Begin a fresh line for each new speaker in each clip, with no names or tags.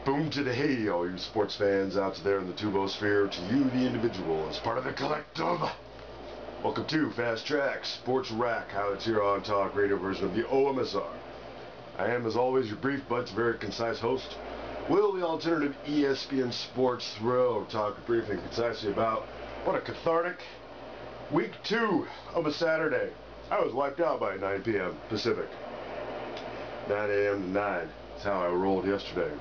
Boom to the hey, all you sports fans out there in the tubosphere, to you, the individual, as part of the collective. Welcome to Fast Track Sports Rack, how it's here on Talk Radio version of the OMSR. I am, as always, your brief but very concise host, Will, the alternative ESPN Sports Thrill, talking briefly and concisely about what a cathartic week 2 of a Saturday. I was wiped out by 9 p.m. Pacific. 9 a.m. to 9. That's how I rolled yesterday.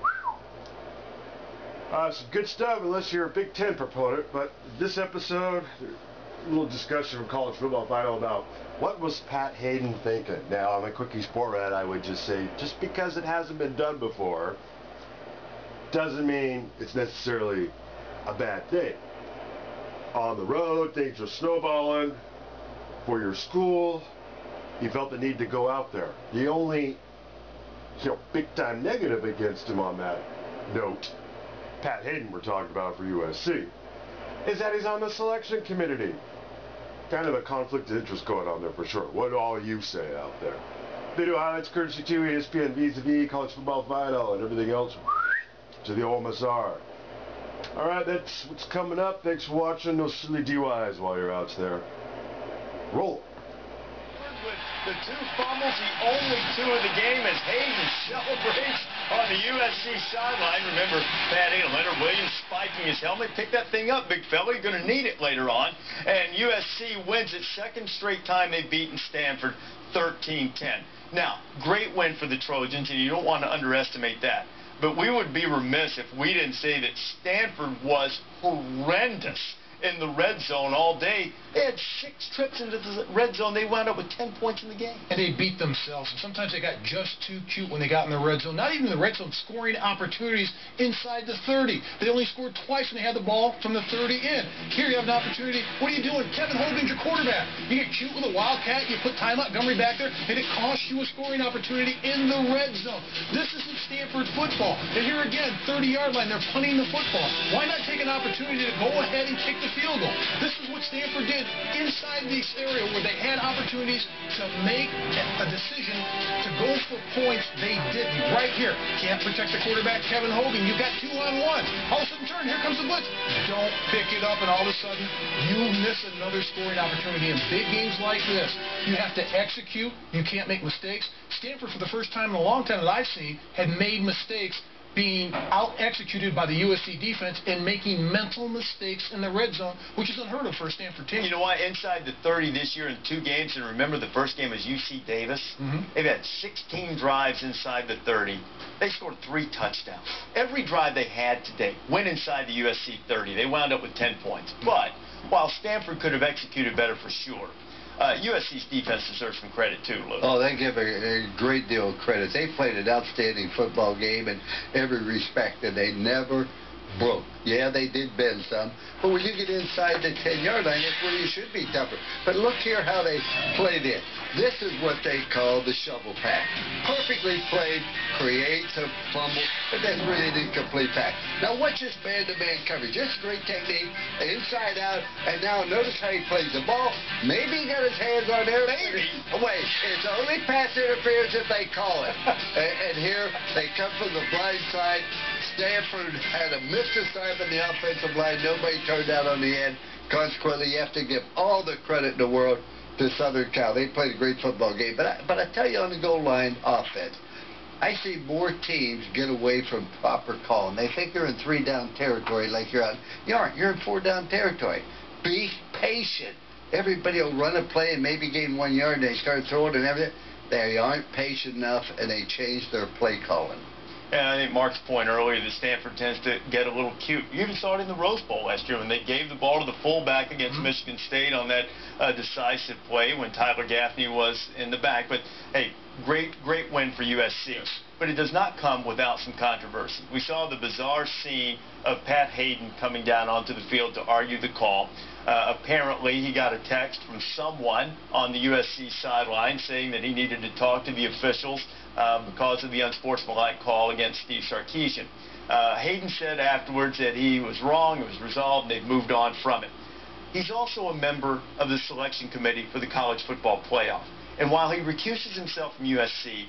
Some good stuff, unless you're a Big Ten proponent, but this episode, a little discussion from College Football Final about what was Pat Haden thinking. Now, I'm a quickie sport rat, I would just say, just because it hasn't been done before, doesn't mean it's necessarily a bad thing. On the road, things are snowballing for your school. He felt the need to go out there. The only, big-time negative against him on that note, Pat Haden we're talking about for USC, is that he's on the selection committee. Kind of a conflict of interest going on there for sure. What do all you say out there? Video highlights courtesy to ESPN vis-a-vis College Football Final and everything else to the OMSR. Alright, that's what's coming up. Thanks for watching. No silly DUIs while you're out there. Roll.
With the 2 fumbles, the only 2 of the game, as Haden celebrates on the USC sideline. Remember, Pat Haden, Leonard Williams spiking his helmet. Pick that thing up, big fella. You're going to need it later on. And USC wins its 2nd straight time they've beaten Stanford, 13-10. Now, great win for the Trojans, and you don't want to underestimate that. But we would be remiss if we didn't say that Stanford was horrendous in the red zone all day. They had 6 trips into the red zone. They wound up with 10 points in the game.
And they beat themselves. And sometimes they got just too cute when they got in the red zone. Not even the red zone, scoring opportunities inside the 30. They only scored twice when they had the ball from the 30 in. Here you have an opportunity. What are you doing? Kevin Hogan's your quarterback. You get cute with a wildcat. You put Ty Montgomery back there, and it costs you a scoring opportunity in the red zone. This isn't Stanford football. And here again, 30-yard line, they're punting the football. Why not take an opportunity to go ahead and kick the field goal? This is what Stanford did inside this area where they had opportunities to make a decision to go for points. They didn't. Right here, can't protect the quarterback, Kevin Hogan. You've got 2-on-1. All of a sudden, turn. Here comes the blitz. Don't pick it up, and all of a sudden, you miss another scoring opportunity. In big games like this, you have to execute. You can't make mistakes. Stanford, for the first time in a long time that I've seen, had made mistakes, being out-executed by the USC defense and making mental mistakes in the red zone, which is unheard of for a Stanford team.
You know what? Inside the 30 this year in 2 games, and remember the first game was UC Davis? They've had 16 drives inside the 30. They scored 3 touchdowns. Every drive they had today went inside the USC 30. They wound up with 10 points. But while Stanford could have executed better for sure, USC's defense deserves some credit too, Lou.
Oh, they give a great deal of credit. They played an outstanding football game in every respect, and they never broke. Yeah, they did bend some, but when you get inside the 10-yard line, that's where you should be tougher. But look here how they played it. This is what they call the shovel pack. Perfectly played, creates a fumble, but that's really an incomplete pack. Now watch this man-to-man coverage. Just great technique, inside out, and now notice how he plays the ball. Maybe he got his hands on there.
Maybe.
Wait, it's only pass interference if they call it. And here they come from the blind side. Stanford had a missed assignment in the offensive line. Nobody turned out on the end. Consequently, you have to give all the credit in the world to Southern Cal. They played a great football game. But I tell you, on the goal line offense, I see more teams get away from proper calling. They think they're in 3-down territory like you're out. You aren't. You're in 4-down territory. Be patient. Everybody will run a play and maybe gain 1 yard and they start throwing and everything. They aren't patient enough and they change their play calling.
And I think Mark's point earlier that Stanford tends to get a little cute. You even saw it in the Rose Bowl last year when they gave the ball to the fullback against Michigan State on that decisive play when Tyler Gaffney was in the back. But, hey, great win for USC. Yes. But it does not come without some controversy. We saw the bizarre scene of Pat Haden coming down onto the field to argue the call. Apparently, he got a text from someone on the USC sideline saying that he needed to talk to the officials because of the unsportsmanlike call against Steve Sarkisian. Haden said afterwards that he was wrong, it was resolved, and they've moved on from it. He's also a member of the selection committee for the college football playoff. And while he recuses himself from USC,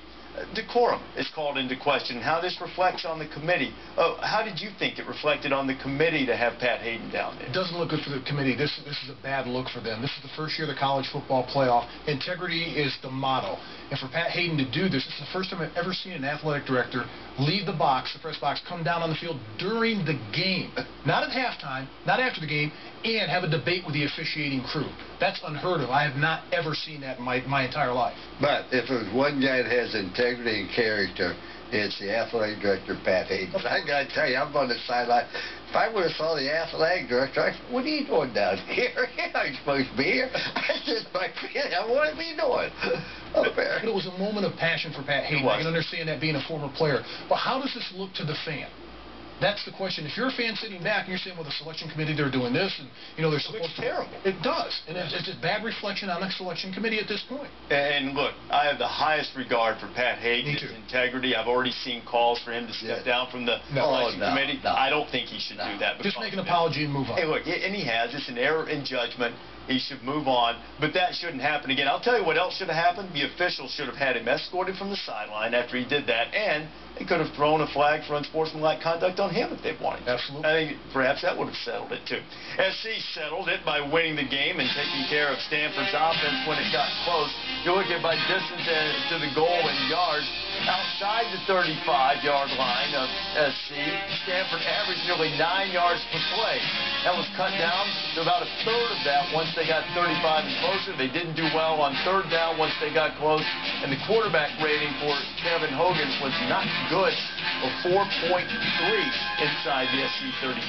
decorum is called into question, how this reflects on the committee. How did you think it reflected on the committee to have Pat Haden down there?
It doesn't look good for the committee. This is a bad look for them. This is the first year of the college football playoff. Integrity is the motto. And for Pat Haden to do this, it's the first time I've ever seen an athletic director leave the box, the press box, come down on the field during the game. Not at halftime, not after the game, and have a debate with the officiating crew. That's unheard of. I have not ever seen that in my entire life.
But if there's one guy that has integrity and character, it's the athletic director, Pat Haden. I got to tell you, I'm on the sideline. If I would have saw the athletic director, I'd say, what are you doing down here? You're not supposed to be here. I just my feeling. What are you doing?
But it was a moment of passion for Pat Haden. I can understand that being a former player. But how does this look to the fan? That's the question. If you're a fan sitting back and you're saying, well, the selection committee, they're doing this, and, you know, they're supposed to...
It's terrible.
It does. And it's just bad reflection on the selection committee at this point.
And look, I have the highest regard for Pat Haden's integrity. I've already seen calls for him to step down from the selection committee.
No.
I don't think he should do that.
Just make an apology and move on.
Hey, look, and he has. It's an error in judgment. He should move on, but that shouldn't happen again. I'll tell you what else should have happened. The officials should have had him escorted from the sideline after he did that, and they could have thrown a flag for unsportsmanlike conduct on him if they wanted to.
Absolutely.
I think perhaps that would have settled it, too. SC settled it by winning the game and taking care of Stanford's offense when it got close. You look at by distance to the goal in yards. Outside the 35-yard line of SC, Stanford averaged nearly 9 yards per play. That was cut down to about a third of that once they got 35 and closer. They didn't do well on third down once they got close. And the quarterback rating for Kevin Hogan was not good, a 4.3 inside the SC 35.